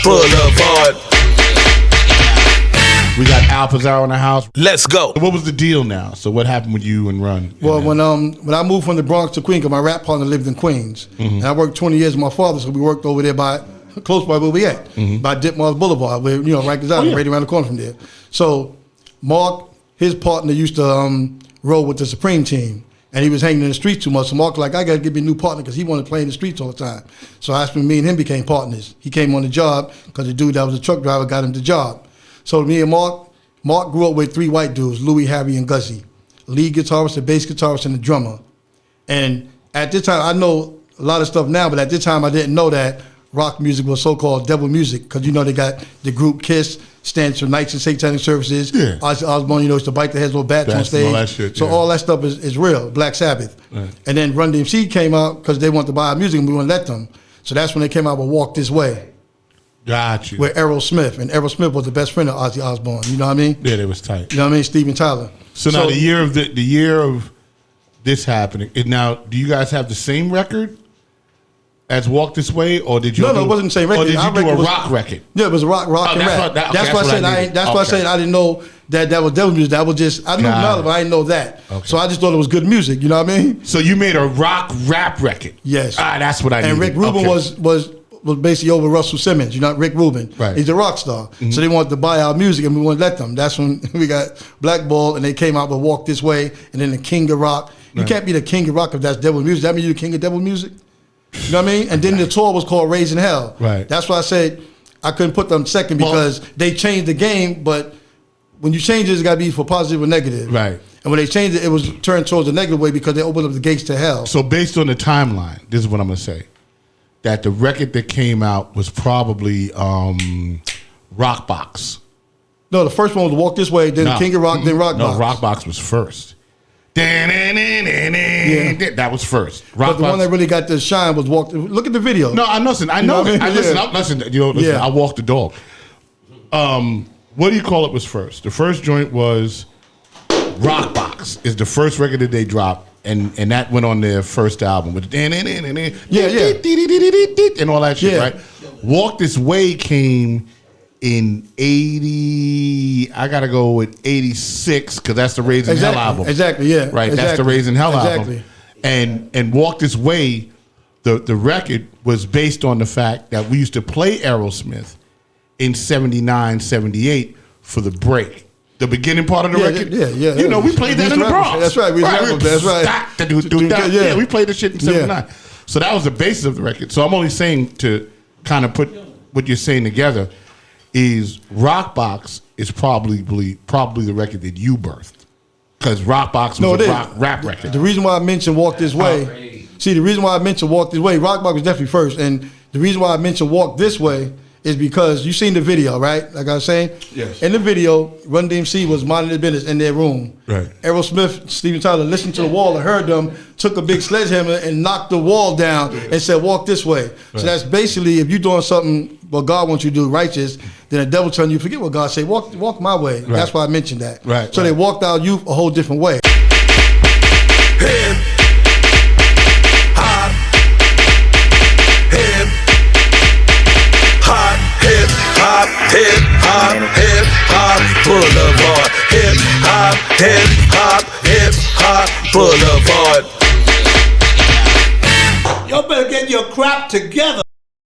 Boulevard. We got Al Pizarro in the house. Let's go. What was the deal now? So what happened with you and Run? Well, when I moved from the Bronx to Queens, because my rap partner lived in Queens, and I worked 20 years with my father, so we worked over there close by where we at, by Ditmars Boulevard, where Rikers Island, right around the corner from there. So Mark, his partner, used to roll with the Supreme team, and he was hanging in the streets too much. So Mark was like, I got to give me a new partner because he wanted to play in the streets all the time. So that's when me and him became partners. He came on the job because the dude that was a truck driver got him the job. So me and Mark grew up with three white dudes, Louis, Harry, and Guzzy. Lead guitarist, the bass guitarist, and the drummer. And at this time, I know a lot of stuff now, but at this time I didn't know that rock music was so-called devil music, because they got the group KISS, stands for Knights and Satanic Services. Yeah. Ozzy Osbourne, used to bite the heads with bats on stage. All that shit, so all that stuff is real, Black Sabbath. Right. And then Run DMC came out because they wanted to buy our music and we wouldn't let them. So that's when they came out with Walk This Way. Got you. With Aerosmith, and Aerosmith was the best friend of Ozzy Osbourne. You know what I mean? Yeah, they was tight. You know what I mean? Steven Tyler. So now the year of this happening. Now, do you guys have the same record as Walk This Way, or did you? No, it wasn't the same record. Or did you do a rock record? Yeah, it was rock and rap. That's why I said I didn't know that was devil music. That was just I knew melody, but I didn't know that. Okay. So I just thought it was good music. You know what I mean? So you made a rock rap record. Yes. That's what I needed. And Rick Rubin was basically over Russell Simmons, Rick Rubin. Right. He's a rock star. Mm-hmm. So they wanted to buy our music and we wouldn't let them. That's when we got blackballed and they came out with Walk This Way and then the King of Rock. You can't be the King of Rock if that's devil music. That means you're the King of devil music? You know what I mean? And then the tour was called Raising Hell. Right. That's why I said I couldn't put them second because they changed the game, but when you change it, it's got to be for positive or negative. Right. And when they changed it, it was turned towards the negative way because they opened up the gates to hell. So based on the timeline, this is what I'm going to say. That the record that came out was probably Rockbox. No, the first one was Walk This Way, then King of Rock, then Rockbox. No, Rockbox was first. Yeah. That was first. But the one that really got the shine was Walk. Look at the video. No, I listen. I know. I listen. I walk the dog. What do you call it was first? The first joint was Rockbox. Is the first record that they dropped. And that went on their first album with and all that shit, right? Walk This Way came in 80. I gotta go with 86 because that's the Raising Hell album. Exactly, yeah. Right, that's the Raising Hell album. And Walk This Way, the record was based on the fact that we used to play Aerosmith in 79, 78 for the break. The beginning part of the record, we played that in the Bronx. That's right. That's right. Yeah, we played the shit in '79. So that was the basis of the record. So I'm only saying to kind of put what you're saying together is Rockbox is probably the record that you birthed because Rockbox was a rock rap record. The reason why I mentioned Walk This Way, Rockbox was definitely first, and the reason why I mentioned Walk This Way is because you seen the video, right? Like I was saying? Yes. In the video, Run DMC was minding their business in their room. Right. Aerosmith, Steven Tyler listened to the wall and heard them, took a big sledgehammer and knocked the wall down and said, walk this way. Right. So that's basically, if you're doing something what God wants you to do righteous, then the devil telling you, forget what God said, walk my way. Right. That's why I mentioned that. Right. So they walked our youth a whole different way. Hip, hop, hip, hop, hip, hop, hip, hop, hip, hop, Boulevard. Hip, hop, hip, hop, hip, hop, Boulevard. Y'all better get your crap together.